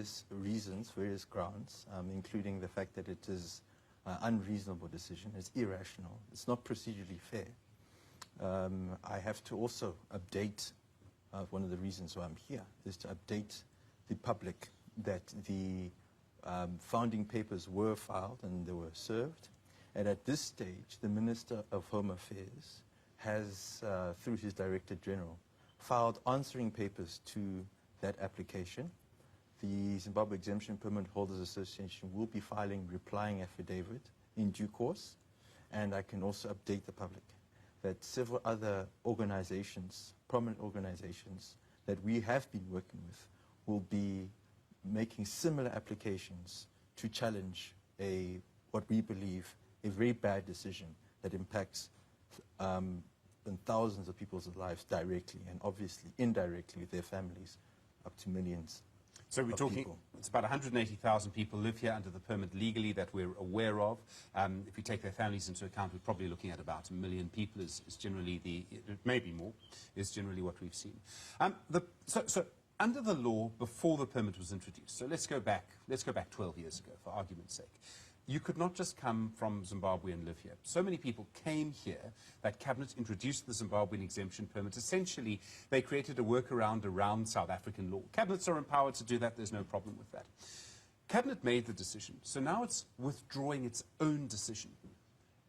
various reasons, various grounds, including the fact that it is an unreasonable decision. It's irrational. It's not procedurally fair. I have to also update, one of the reasons why I'm here is to update the public that the founding papers were filed and they were served. And at this stage, the Minister of Home Affairs has, through his Director General, filed answering papers to that application. The Zimbabwe Exemption Permit Holders Association will be filing replying affidavit in due course. And I can also update the public that several other organizations, prominent organizations that we have been working with, will be making similar applications to challenge what we believe a very bad decision that impacts thousands of people's lives directly and obviously indirectly their families, up to millions. So we're talking, it's about 180,000 people live here under the permit legally that we're aware of. If we take their families into account, we're probably looking at about 1 million people is generally maybe more, is generally what we've seen. So under the law, before the permit was introduced, so let's go back 12 years ago, for argument's sake. You could not just come from Zimbabwe and live here. So many people came here that Cabinet introduced the Zimbabwean exemption permit. Essentially, they created a workaround around South African law. Cabinets are empowered to do that. There's no problem with that. Cabinet made the decision. So now it's withdrawing its own decision.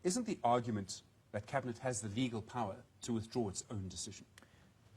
Isn't the argument that Cabinet has the legal power to withdraw its own decision?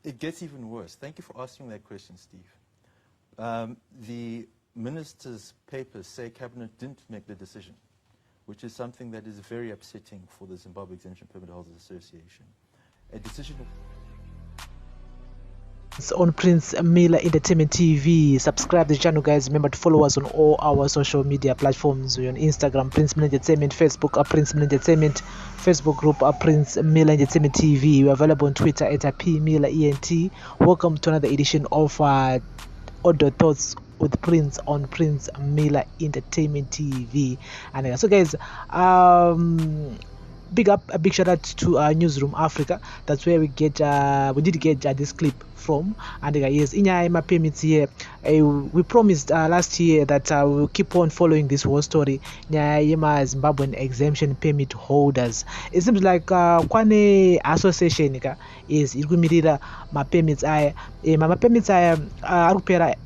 It gets even worse. Thank you for asking that question, Steve. The Minister's papers say Cabinet didn't make the decision, which is something that is very upsetting for the Zimbabwe Exemption Permit Holders Association. A decision on Prince Miller Entertainment TV. Subscribe to the channel, guys. Remember to follow us on all our social media platforms. We're on Instagram, Prince Miller Entertainment, Facebook, Prince Miller Entertainment, Facebook group, Prince Miller Entertainment TV. We're available on Twitter at P Miller ENT. Welcome to another edition of Audio Thoughts with Prince on Prince Miller Entertainment TV. And so, guys, a big shout out to Newsroom Africa. That's where we did get this clip from. And yes, in my permits here, we promised last year that we will keep on following this whole story. Zimbabwean exemption permit holders. It seems like Kwane association is ikumirira my permits. My permits are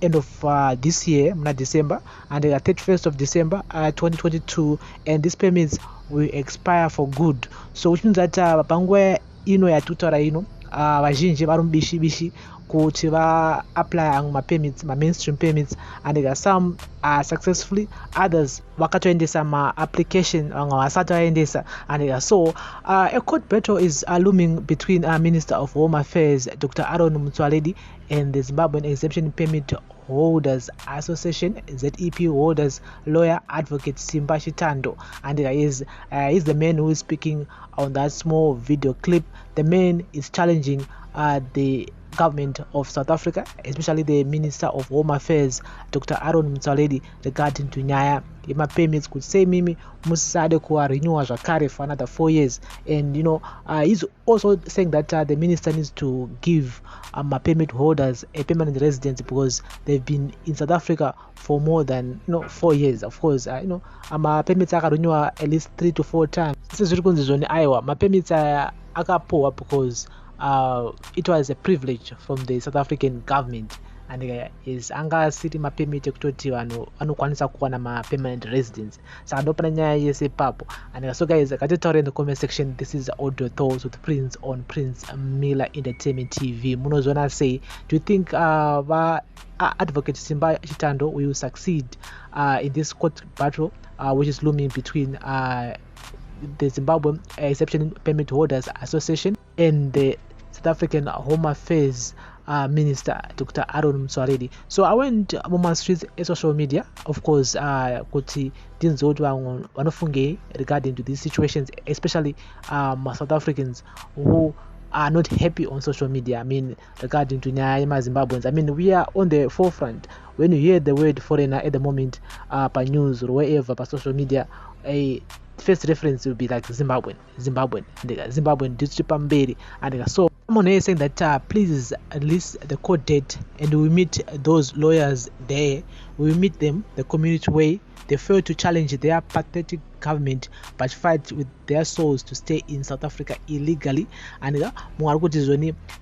end of this year, December, and 31st of December 2022, and these permits will expire for good. So which means that pangwe ino ya tutora ino vazhinji varumbishi kuti va apply ma permits, ma mainstream permits, and some are successfully, others vakatoendesa ma application vasati vaendesa. And so a court battle is looming between Minister of Home Affairs Dr. MOTSOALEDI and the Zimbabwean Exemption Permit Holders Association, ZEP holders lawyer advocate Simba Chitando. And is the man who is speaking on that small video clip. The man is challenging the government of South Africa, especially the Minister of Home Affairs Dr. MOTSOALEDI, regarding to nyaya yema permits. Could say mimi musade kuwa renew zvakare for another 4 years. And he's also saying that the minister needs to give my permit holders a permanent residence because they've been in South Africa for more than 4 years. Of course, my permits are renewed at least 3 to 4 times. This is really Iowa. My permits are poor because it was a privilege from the South African government, and is anga city ma permit ekutoti vanhu vanokwanisa kuwana ma permanent residence. Saka ndopana nyaya yese papo. And so, guys, katitaura in the comment section. This is Audio Thoughts with Prince on Prince Miller Entertainment TV. Munozona say, do you think advocate Simba Chitando will succeed in this court battle which is looming between the Zimbabwean Exemption Permit Holders Association and the South African Home Affairs Minister Dr. MOTSOALEDI? So I went on my streets social media, of course, kuti dinzoti vanofunge regarding to these situations, especially South Africans who are not happy on social media. I mean, regarding to nyaya Zimbabweans. I mean, we are on the forefront. When you hear the word foreigner at the moment, by news or wherever, by social media, a first reference will be like Zimbabwean district pamberi. And so Someone is saying that please release the court date and we meet those lawyers there. We meet them the community way. They fail to challenge their pathetic government but fight with their souls to stay in South Africa illegally. And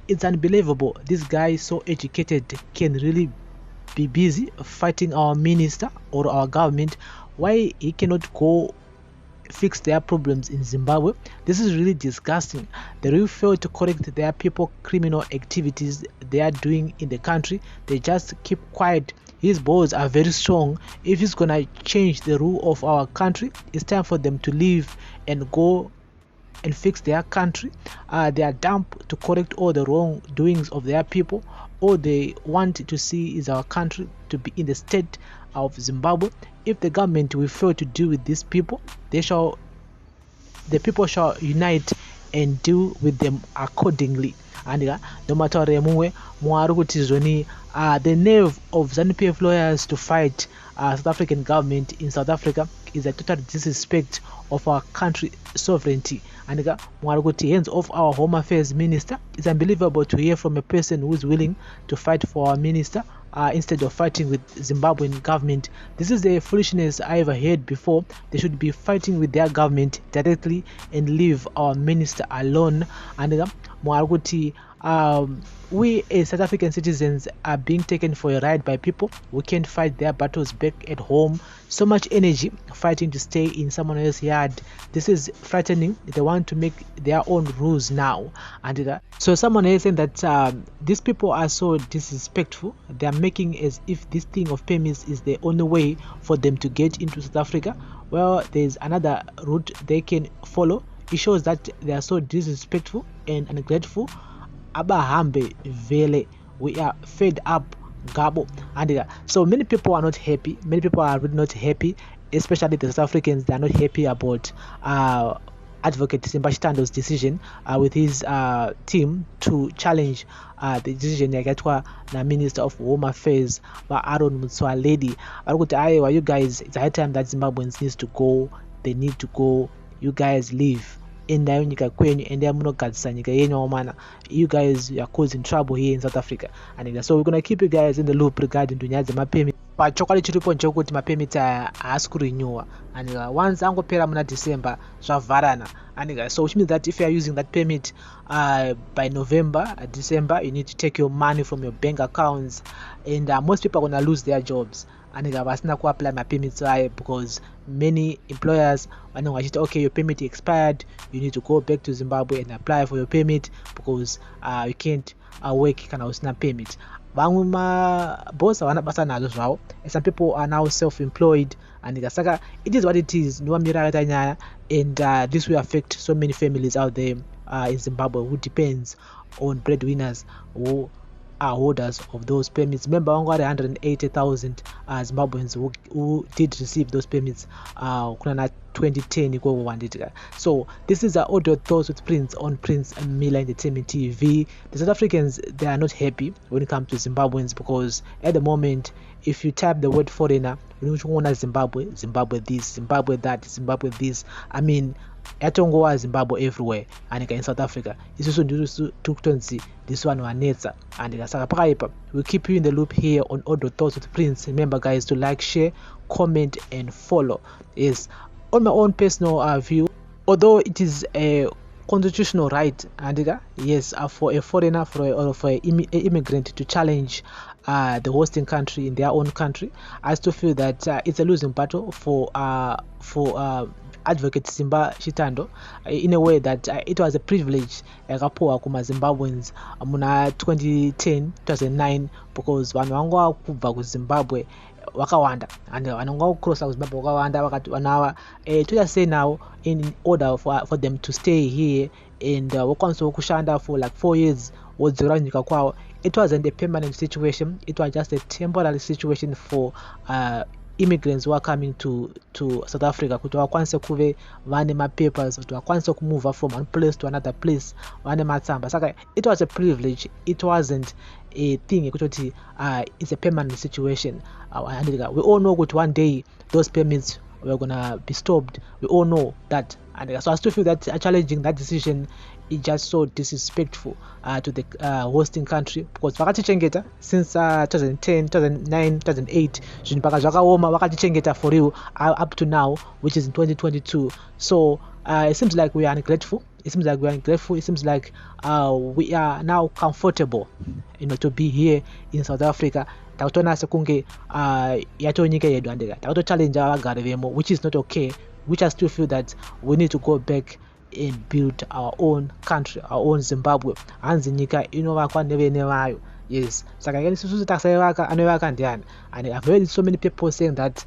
it's unbelievable. This guy is so educated, can really be busy fighting our minister or our government. Why he cannot go fix their problems in Zimbabwe? This is really disgusting. They really fail to correct their people criminal activities they are doing in the country. They just keep quiet. His balls are very strong. If he's gonna change the rule of our country, it's time for them to leave and go and fix their country. They are dumb to correct all the wrongdoings of their people. All they want to see is our country to be in the state of Zimbabwe. If the government will fail to deal with these people, the people shall unite and deal with them accordingly. And no matter the nerve of ZANU-PF lawyers to fight South African government in South Africa is a total disrespect of our country sovereignty. And hands off our Home Affairs Minister. It's unbelievable to hear from a person who is willing to fight for our minister instead of fighting with Zimbabwean government. This is the foolishness I ever heard before. They should be fighting with their government directly and leave our minister alone. And we as South African citizens are being taken for a ride by people who can't fight their battles back at home. So much energy fighting to stay in someone else's yard. This is frightening. They want to make their own rules now. And so someone is saying that these people are so disrespectful. They are making as if this thing of permits is the only way for them to get into South Africa. Well, there's another route they can follow. It shows that they are so disrespectful and ungrateful. Abahambe vele, we are fed up, gabo. And so many people are not happy. Many people are really not happy, especially the South Africans. They are not happy about Advocate Simba Chitando's decision with his team to challenge the decision yagatwa na Minister of Home Affairs MOTSOALEDI. You guys, it's a high time that Zimbabweans needs to go. They need to go. You guys leave. You guys are causing trouble here in South Africa. And so we're gonna keep you guys in the loop regarding to my payment. But chocolate chiripo njokuti my payment has to renew. And once angopera muna December zvavarana. And so which means that if you are using that permit by November, December, you need to take your money from your bank accounts. And most people are gonna lose their jobs. And I was not apply my payments because many employers are not okay, your payment expired, you need to go back to Zimbabwe and apply for your payment because you can't work kind of snap payment. Boss and some people are now self-employed, and it is what it is. And this will affect so many families out there in Zimbabwe who depends on breadwinners who are holders of those permits. Remember, 180,000 Zimbabweans who did receive those permits 2010. So this is the audio thoughts with Prince on Prince Miller Entertainment TV. The South Africans, they are not happy when it comes to Zimbabweans because at the moment, if you type the word foreigner, you want Zimbabwe, Zimbabwe this, Zimbabwe that, Zimbabwe this. I mean, Yatongoa Zimbabwe everywhere, and in South Africa. It's also due to this one Wanetsa and we'll keep you in the loop here on Audio Thoughts with Prince. Remember, guys, to like, share, comment, and follow. Yes, on my own personal view, although it is a constitutional right, and yes, for a foreigner, for an immigrant to challenge the hosting country in their own country, I still feel that it's a losing battle for Advocate Simba Chitando, in a way that it was a privilege kuma Zimbabweans muna 2010-2009 because vanhu kubva kuZimbabwe wakawanda and vanhu cross kuZimbabwe wakawanda vakati vanawa to just say now in order for them to stay here and wakwanisa kushanda for like 4 years wodzira nyika kwao. It wasn't a permanent situation, it was just a temporary situation for immigrants who are coming to South Africa kuti vakwanise kuve vane mapapers kuti vakwanise kumove from one place to another place vane matsamba. Saka it was a privilege, it wasn't a thing kuti it's a permanent situation. We all know that one day those permits were gonna be stopped. We all know that, and so I still feel that challenging that decision is just so disrespectful to the hosting country, because vakatichengeta since 2010, 2009, 2008 zvinhu mpaka zvakaoma vakatichengeta for real up to now, which is in 2022. So it seems like we are ungrateful. It seems like we are ungrateful. It seems like we are now comfortable, to be here in South Africa. Takutona sekunge yato nyika yedu andika takuto challenge vagari vemo, which is not okay. Which I still feel that we need to go back and build our own country, our own Zimbabwe. Hanzi nyika inovakwa nevene vayo. Yes, saka ngeni susu takusavaka anovaka ndiani. And I've heard so many people saying that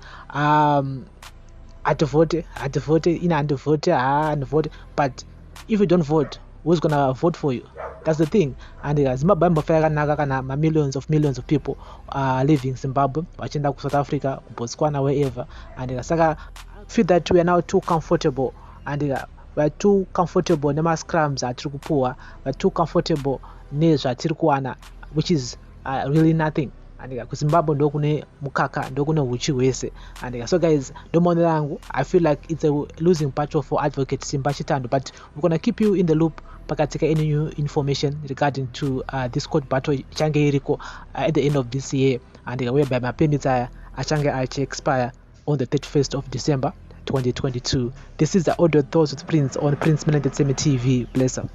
vote, but if you don't vote, who's gonna vote for you? That's the thing. And Zimbabwe millions of people living Zimbabwe, watching South Africa, Botswana, wherever. And Saka feel that we are now too comfortable, and we are too comfortable. Nema scrums are poor. We are too comfortable. Which is really nothing. And Zimbabwe ndokune mukaka ndokune uchi wese. And so guys, I feel like it's a losing battle for advocate Simba Chitando, but we're gonna keep you in the loop. Pakatika any new information regarding to this court battle change iriko at the end of this year, and whereby my permits are expire on the 31st of December 2022. This is the audio thoughts with Prince on Prince Minute TV. Bless up.